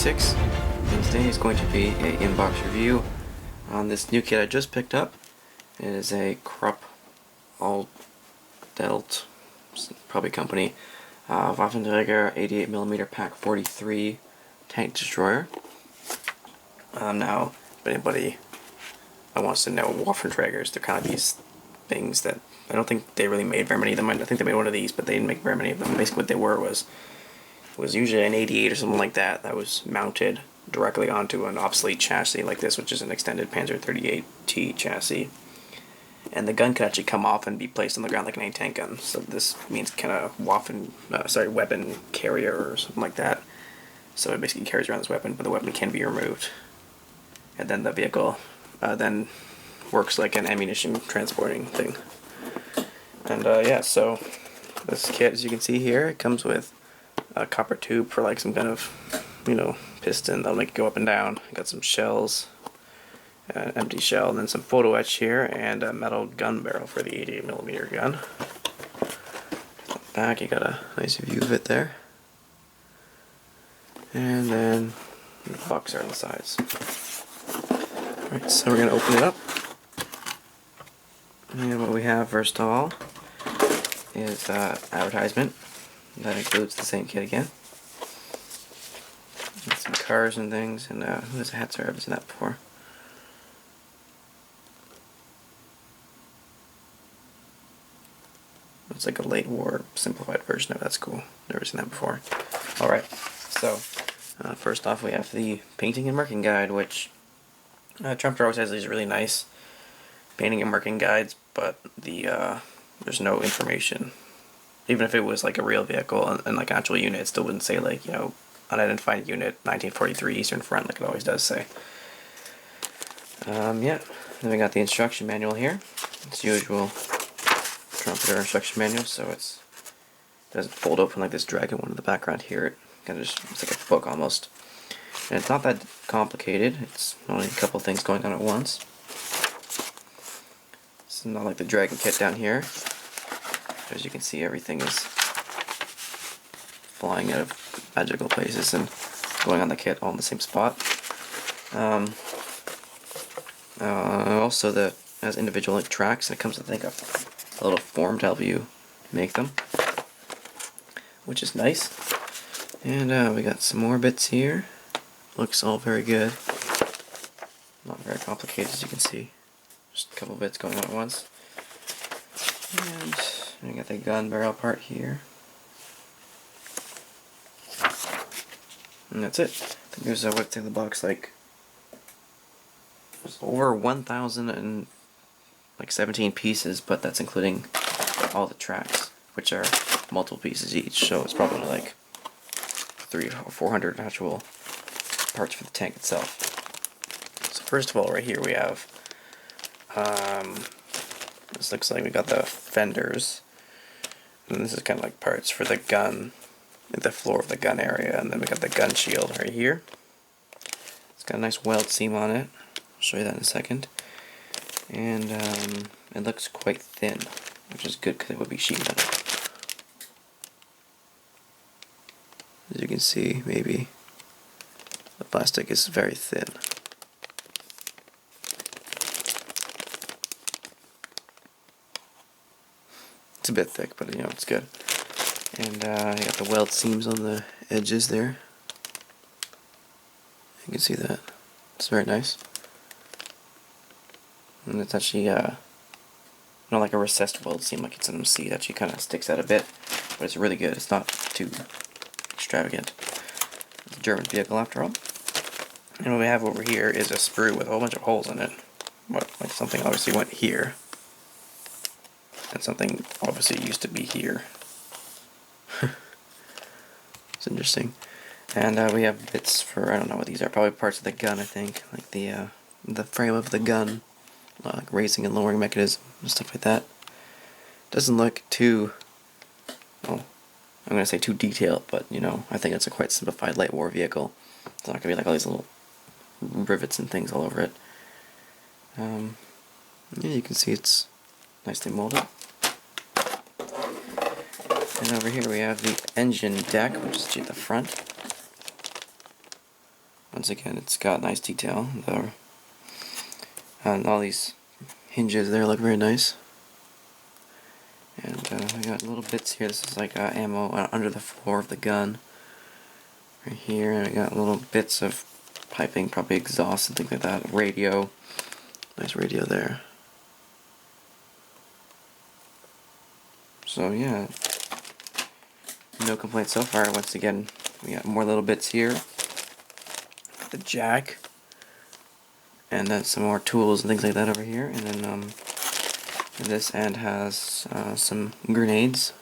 PaK-43, and today is going to be an inbox review on this new kit I just picked up. It is a Krupp Ardelt, probably company, Waffenträger 88mm PaK-43 tank destroyer. Now, if anybody wants to know Waffenträgers, they're kind of these things that I don't think they really made very many of them. I think they made one of these, but they didn't make very many of them. Basically what they were was usually an 88 or something like that was mounted directly onto an obsolete chassis like this, which is an extended Panzer 38T chassis. And the gun could actually come off and be placed on the ground like an anti-tank gun. So this means kind of weapon carrier or something like that. So it basically carries around this weapon, but the weapon can be removed. And then the vehicle then works like an ammunition transporting thing. And yeah, so this kit, as you can see here, it comes with a copper tube for like some kind of, piston that'll make it go up and down. Got some shells, an empty shell, and then some photo etch here, and a metal gun barrel for the 88mm gun. Back, you got a nice view of it there. And then the box art on the sides. Alright, so we're going to open it up. And what we have first of all is advertisement. That includes the same kit again. And some cars and things, and there's a hat server. I've seen that before. It's like a late war simplified version of it. That's cool. Never seen that before. Alright, so first off we have the painting and marking guide, which Trumpeter always has these really nice painting and marking guides, but there's no information. Even if it was like a real vehicle and like an actual unit, it still wouldn't say like, unidentified unit 1943 Eastern Front like it always does say. Yeah, then we got the instruction manual here. It's usual Trumpeter instruction manual, so it doesn't fold open like this dragon one in the background here. It kind of it's like a book almost. And it's not that complicated. It's only a couple things going on at once. It's not like the dragon kit down here. As you can see, everything is flying out of magical places and going on the kit all in the same spot. Also, it has individual tracks, and it comes with, I think, a little form to help you make them, which is nice. And we got some more bits here. Looks all very good. Not very complicated, as you can see. Just a couple bits going on at once. And we got the gun barrel part here. And that's it. I think there's what's in the box, like there's over 1,017 pieces, but that's including all the tracks, which are multiple pieces each, so it's probably like 300 or 400 actual parts for the tank itself. So first of all, right here we have this looks like we got the fenders, and this is kind of like parts for the gun, the floor of the gun area, and then we got the gun shield right here. It's got a nice weld seam on it. I'll show you that in a second. And it looks quite thin, which is good because it would be sheet metal. As you can see, maybe the plastic is very thin. It's a bit thick, but it's good. And you got the weld seams on the edges there. You can see that. It's very nice. And it's actually not like a recessed weld seam like it's in MC. It actually kind of sticks out a bit, but it's really good. It's not too extravagant. It's a German vehicle after all. And what we have over here is a sprue with a whole bunch of holes in it. Like something obviously went here, and something obviously used to be here. It's interesting. And we have bits for, I don't know what these are, probably parts of the gun, I think, like the frame of the gun, like raising and lowering mechanism and stuff like that. Doesn't look too, well, I'm going to say too detailed, but I think it's a quite simplified light war vehicle. It's not going to be like all these little rivets and things all over it. Yeah, you can see it's nicely molded. And over here we have the engine deck, which is at the front. once again, it's got nice detail. And all these hinges there look very nice. And we got little bits here. This is like ammo under the floor of the gun. Right here, and we got little bits of piping, probably exhaust and things like that. Radio. Nice radio there. So yeah, no complaints so far. Once again, we got more little bits here. The jack. And then some more tools and things like that over here. And then this end has some grenades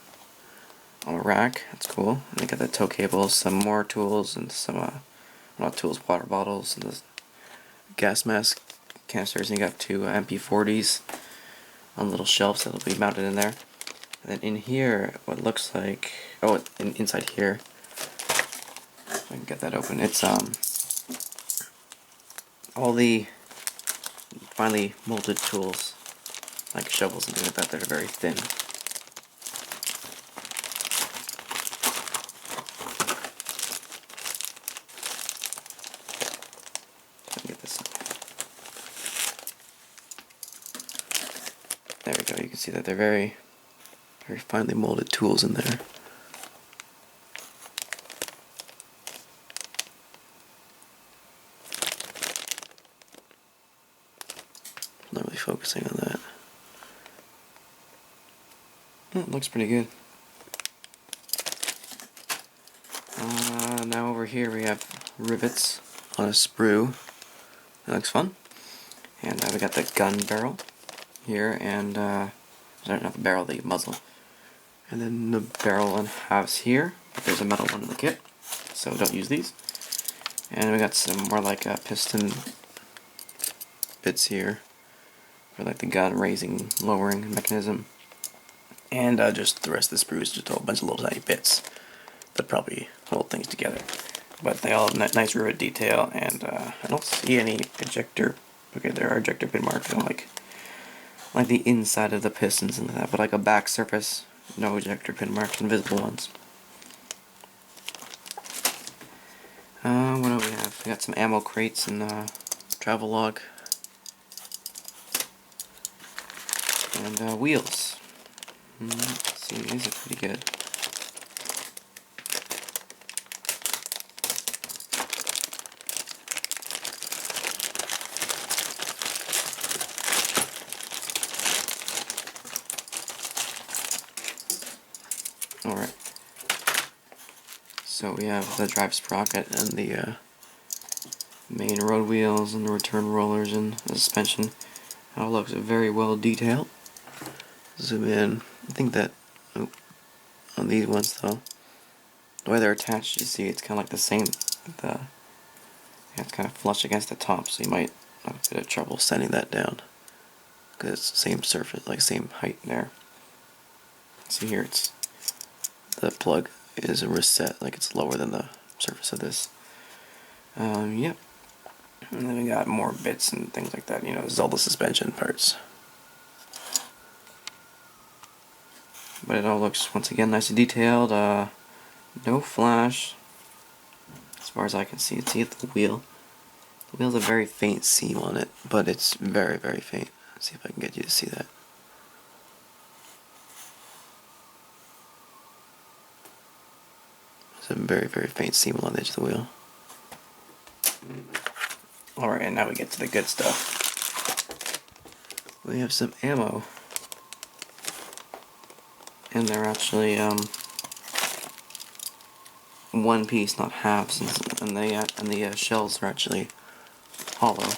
on a rack. That's cool. And we got the tow cables, some more tools, and some, not tools, water bottles, and the gas mask canisters. And you got two MP40s on little shelves that'll be mounted in there. And then in here, what looks like, oh, inside here, if I can get that open, it's all the finely molded tools, like shovels and things like that, that are very thin. Let me get this. There we go. You can see that they're very finely molded tools in there. Not really focusing on that. Oh, it looks pretty good. Now over here we have rivets on a sprue. That looks fun. And we got the gun barrel here, and sorry, not the barrel, the muzzle. And then the barrel and halves here, but there's a metal one in the kit, so don't use these. And we got some more like piston bits here for like the gun raising, lowering mechanism. And just the rest of the sprue is just a whole bunch of little tiny bits that probably hold things together. But they all have nice rivet detail, and I don't see any ejector. Okay, there are ejector pin marks on like the inside of the pistons and that, but like a back surface, no ejector pin marks, invisible ones. What do we have? We got some ammo crates and travel log. And wheels. Let's see, these are pretty good. Alright. So we have the drive sprocket and the main road wheels and the return rollers and the suspension. It all looks very well detailed. Zoom in. I think that on these ones though, the way they're attached, you see it's kind of like the same. It's kind of flush against the top, so you might have a bit of trouble setting that down because it's the same surface, like same height there. See here, it's the plug is reset, like it's lower than the surface of this. Yep. And then we got more bits and things like that. You know, this is all the suspension parts. But it all looks, once again, nice and detailed. No flash, as far as I can see. See the wheel. The wheel has a very faint seam on it, but it's very, very faint. Let's see if I can get you to see that. There's a very, very faint seam along the edge of the wheel. Alright, and now we get to the good stuff. We have some ammo. And they're actually one piece, not halves, and the shells are actually hollow.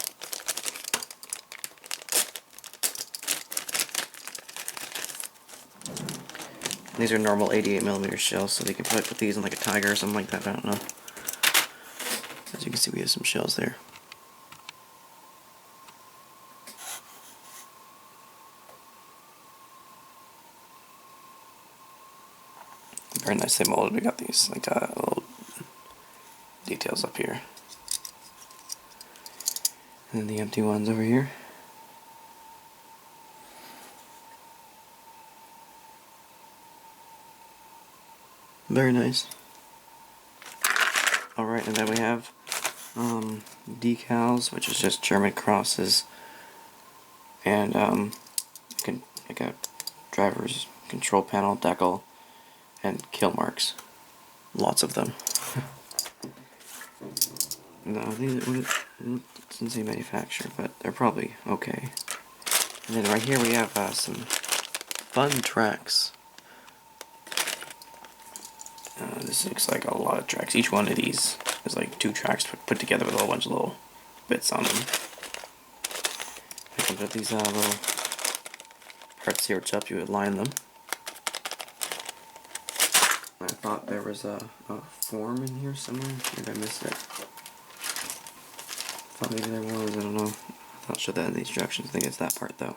These are normal 88mm shells, so they can probably put these in like a Tiger or something like that. I don't know. As you can see, we have some shells there. Very nicely molded. We got these like little details up here, and then the empty ones over here. Very nice. Alright, and then we have decals, which is just German crosses, and like a driver's control panel decal, and kill marks. Lots of them. No, it doesn't say manufacturer, but they're probably okay. And then right here we have some fun tracks. This looks like a lot of tracks. Each one of these is like 2 tracks put together with a whole bunch of little bits on them. I can put these little parts here which help you align them. I thought there was a form in here somewhere. Maybe I missed it. Thought maybe there was, I don't know. I thought it showed that in the instructions. I think it's that part though.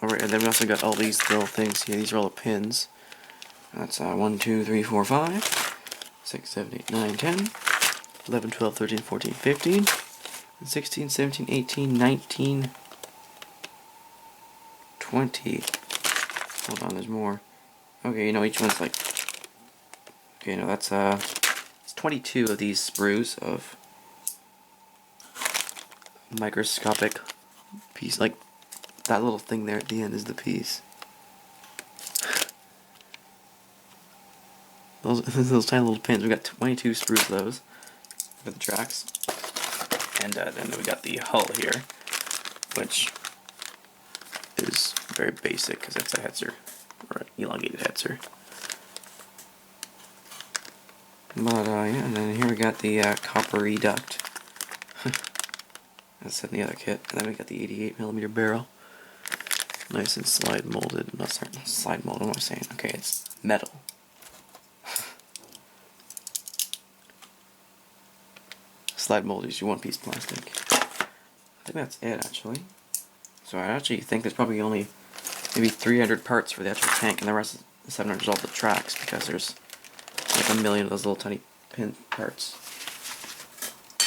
Alright, and then we also got all these little things here. These are all the pins. That's 1, 2, 3, 4, 5, 6, 7, 8, 9, 10, 11, 12, 13, 14, 15, 16, 17, 18, 19, 20. Hold on, there's more. Okay, you know, each one's like... Okay, no, that's it's 22 of these sprues of microscopic piece. Like, that little thing there at the end is the piece. Those tiny little pins. We got 22 sprues of those for the tracks. And then we got the hull here, which is very basic because it's a Hetzer, or an elongated Hetzer. But yeah, and then here we got the coppery duct. That's in the other kit. And then we got the 88mm barrel. Nice and slide molded. Not sorry, slide molded, what am I saying? Okay, it's metal. Slide molded is your one-piece plastic. I think that's it, actually. So I actually think there's probably only maybe 300 parts for the actual tank, and the rest of the 700 is all the tracks, because there's like a million of those little tiny pin parts.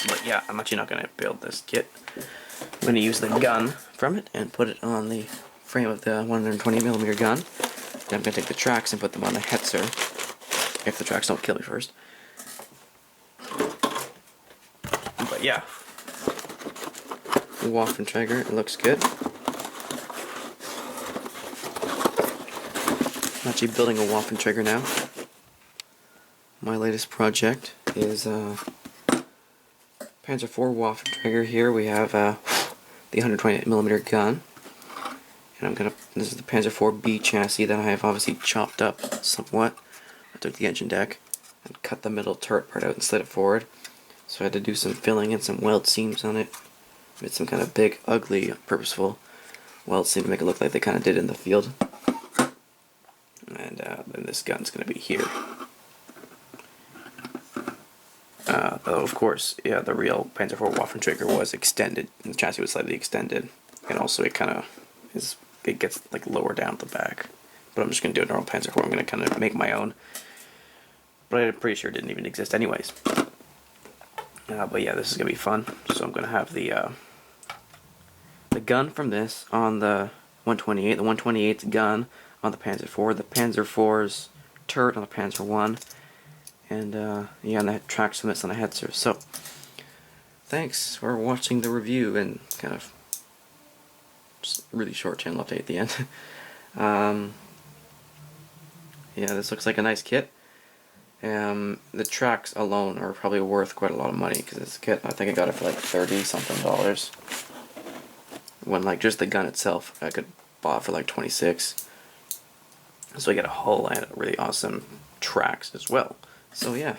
But yeah, I'm actually not going to build this kit. I'm going to use the gun from it and put it on the frame of the 120mm gun. Then I'm going to take the tracks and put them on the Hetzer, if the tracks don't kill me first. But yeah, the Waffenträger, it looks good. I'm actually building a Waffenträger now. My latest project is Panzer IV Waffenträger. Here we have the 120mm gun, and this is the Panzer IV-B chassis that I have obviously chopped up somewhat. I took the engine deck and cut the middle turret part out and slid it forward. So I had to do some filling and some weld seams on it. Made some kind of big, ugly, purposeful weld seam to make it look like they kind of did in the field. And then this gun's going to be here. Though of course, yeah, the real Panzer IV Waffenträger was extended, and the chassis was slightly extended, and also it kind of it gets like lower down at the back. But I'm just going to do a normal Panzer IV. I'm going to kind of make my own, but I'm pretty sure it didn't even exist anyways. But yeah, this is going to be fun. So I'm going to have the gun from this on the 128, the 128's gun on the Panzer IV, the Panzer IV's turret on the Panzer I, and yeah, and the tracks from this on the Hetzer. So, thanks for watching the review and kind of just really short channel update at the end. Yeah, this looks like a nice kit. The tracks alone are probably worth quite a lot of money because this kit, I think I got it for like $30-something. When like just the gun itself, I could buy it for like 26. So I get a hull and really awesome tracks as well. So yeah.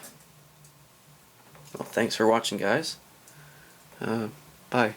Well, thanks for watching, guys. Bye.